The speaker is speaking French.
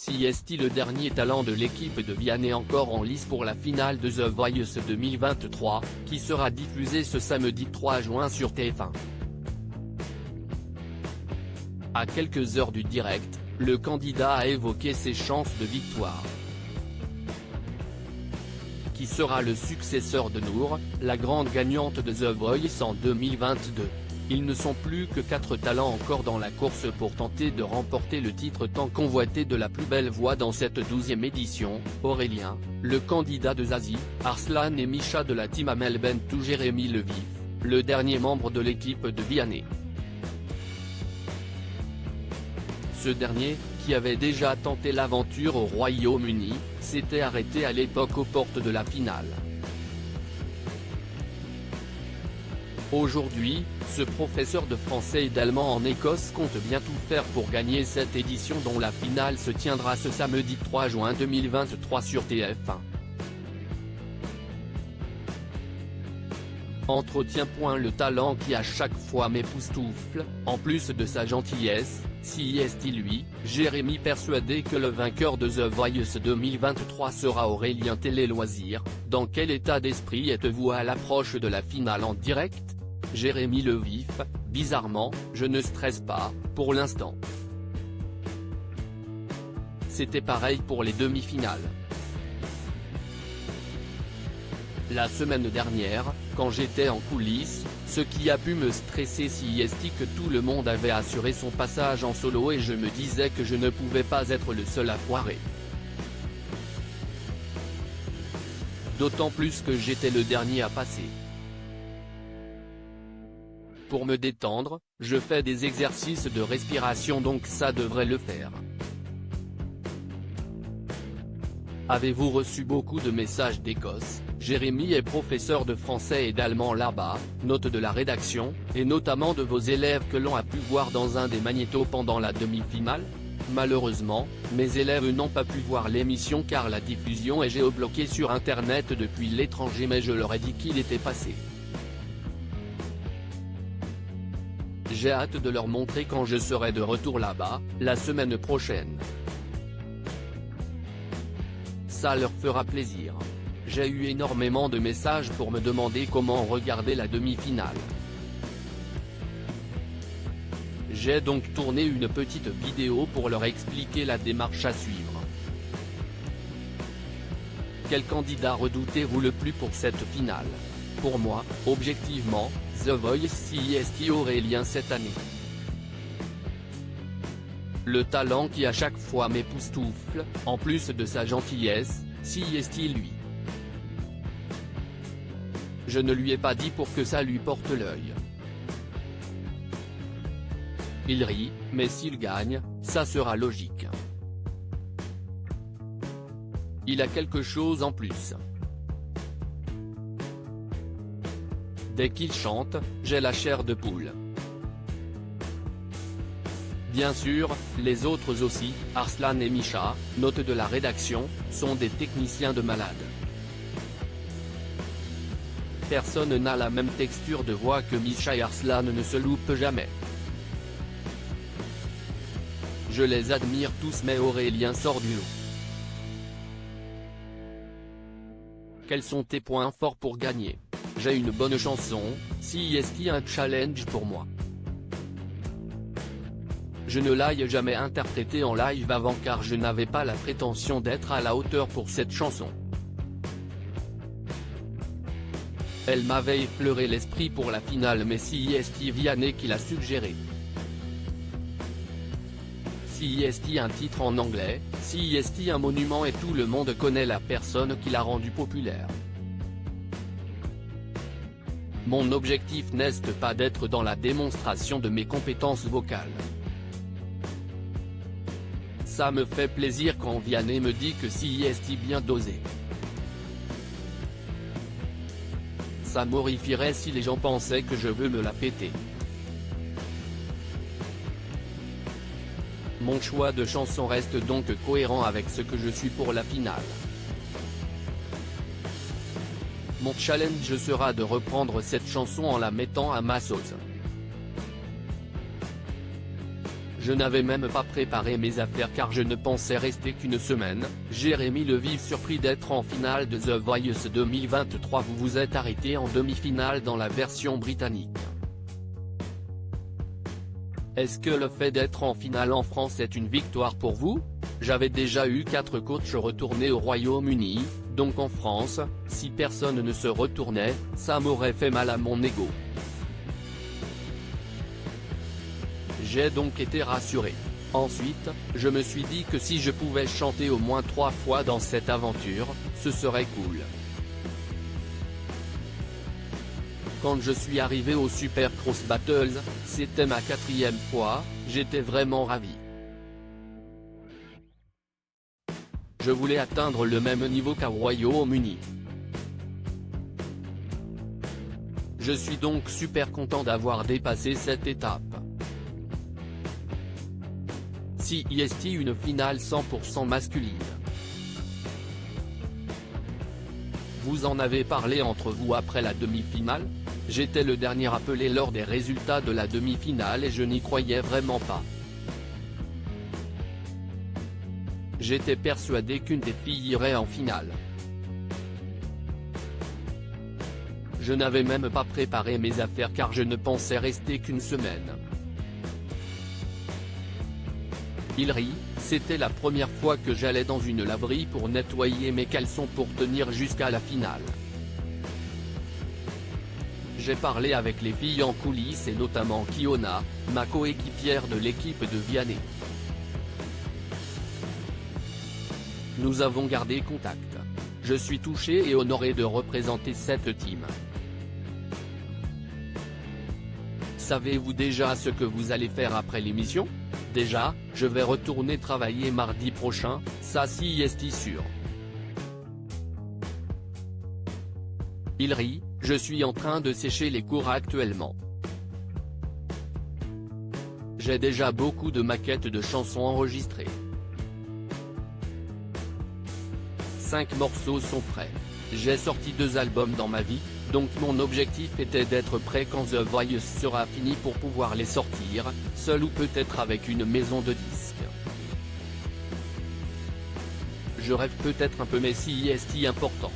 CST, le dernier talent de l'équipe de Vianney encore en lice pour la finale de The Voice 2023, qui sera diffusée ce samedi 3 juin sur TF1. À quelques heures du direct, le candidat a évoqué ses chances de victoire. Qui sera le successeur de Nour, la grande gagnante de The Voice en 2022. Ils ne sont plus que 4 talents encore dans la course pour tenter de remporter le titre tant convoité de la plus belle voix dans cette 12e édition, Aurélien, le candidat de Zazie, Arslan et Misha de la team Amel Bent ou Jérémy Le Vif, le dernier membre de l'équipe de Vianney. Ce dernier, qui avait déjà tenté l'aventure au Royaume-Uni, s'était arrêté à l'époque aux portes de la finale. Aujourd'hui, ce professeur de français et d'allemand en Écosse compte bien tout faire pour gagner cette édition dont la finale se tiendra ce samedi 3 juin 2023 sur TF1. Entretien. Le talent qui à chaque fois m'époustoufle, en plus de sa gentillesse, CST lui, Jérémy persuadé que le vainqueur de The Voice 2023 sera Aurélien. Télé Loisirs, dans quel état d'esprit êtes-vous à l'approche de la finale en direct? Jérémy Le Vif, bizarrement, je ne stresse pas, pour l'instant. C'était pareil pour les demi-finales. La semaine dernière, quand j'étais en coulisses, ce qui a pu me stresser CST que tout le monde avait assuré son passage en solo et je me disais que je ne pouvais pas être le seul à foirer. D'autant plus que j'étais le dernier à passer. Pour me détendre, je fais des exercices de respiration donc ça devrait le faire. Avez-vous reçu beaucoup de messages d'Écosse? Jérémy est professeur de français et d'allemand là-bas, note de la rédaction, et notamment de vos élèves que l'on a pu voir dans un des magnétos pendant la demi-finale? Malheureusement, mes élèves n'ont pas pu voir l'émission car la diffusion est géobloquée sur internet depuis l'étranger mais je leur ai dit qu'il était passé. J'ai hâte de leur montrer quand je serai de retour là-bas, la semaine prochaine. Ça leur fera plaisir. J'ai eu énormément de messages pour me demander comment regarder la demi-finale. J'ai donc tourné une petite vidéo pour leur expliquer la démarche à suivre. Quel candidat redoutez-vous le plus pour cette finale? Pour moi, objectivement, The Voice CST Aurélien cette année. Le talent qui à chaque fois m'époustoufle, en plus de sa gentillesse, CST lui. Je ne lui ai pas dit pour que ça lui porte l'œil. Il rit, mais s'il gagne, ça sera logique. Il a quelque chose en plus. Dès qu'il chante, j'ai la chair de poule. Bien sûr, les autres aussi, Arslan et Misha, note de la rédaction, sont des techniciens de malade. Personne n'a la même texture de voix que Misha et Arslan ne se loupent jamais. Je les admire tous mais Aurélien sort du lot. Quels sont tes points forts pour gagner? J'ai une bonne chanson, CST un challenge pour moi. Je ne l'ai jamais interprétée en live avant car je n'avais pas la prétention d'être à la hauteur pour cette chanson. Elle m'avait effleuré l'esprit pour la finale mais CST Vianney qui l'a suggéré. CST un titre en anglais, CST un monument et tout le monde connaît la personne qui l'a rendu populaire. Mon objectif n'est pas d'être dans la démonstration de mes compétences vocales. Ça me fait plaisir quand Vianney me dit que CST bien dosé. Ça m'horrifierait si les gens pensaient que je veux me la péter. Mon choix de chanson reste donc cohérent avec ce que je suis pour la finale. Mon challenge sera de reprendre cette chanson en la mettant à ma sauce. Je n'avais même pas préparé mes affaires car je ne pensais rester qu'une semaine. Jérémy Levy surpris d'être en finale de The Voice 2023. Vous vous êtes arrêté en demi-finale dans la version britannique. Est-ce que le fait d'être en finale en France est une victoire pour vous? J'avais déjà eu 4 coachs retournés au Royaume-Uni, donc en France, si personne ne se retournait, ça m'aurait fait mal à mon ego. J'ai donc été rassuré. Ensuite, je me suis dit que si je pouvais chanter au moins 3 fois dans cette aventure, ce serait cool. Quand je suis arrivé au Super Cross Battles, c'était ma 4e fois, j'étais vraiment ravi. Je voulais atteindre le même niveau qu'au Royaume-Uni. Je suis donc super content d'avoir dépassé cette étape. CEST une finale 100% masculine. Vous en avez parlé entre vous après la demi-finale? J'étais le dernier appelé lors des résultats de la demi-finale et je n'y croyais vraiment pas. J'étais persuadé qu'une des filles irait en finale. Je n'avais même pas préparé mes affaires car je ne pensais rester qu'une semaine. Il rit, c'était la première fois que j'allais dans une laverie pour nettoyer mes caleçons pour tenir jusqu'à la finale. J'ai parlé avec les filles en coulisses et notamment Kiona, ma coéquipière de l'équipe de Vianney. Nous avons gardé contact. Je suis touché et honoré de représenter cette team. Savez-vous déjà ce que vous allez faire après l'émission? Déjà, je vais retourner travailler mardi prochain, ça c'est sûr. Il rit, je suis en train de sécher les cours actuellement. J'ai déjà beaucoup de maquettes de chansons enregistrées. 5 morceaux sont prêts. J'ai sorti 2 albums dans ma vie, donc mon objectif était d'être prêt quand The Voice sera fini pour pouvoir les sortir, seul ou peut-être avec une maison de disques. Je rêve peut-être un peu mais CEST important.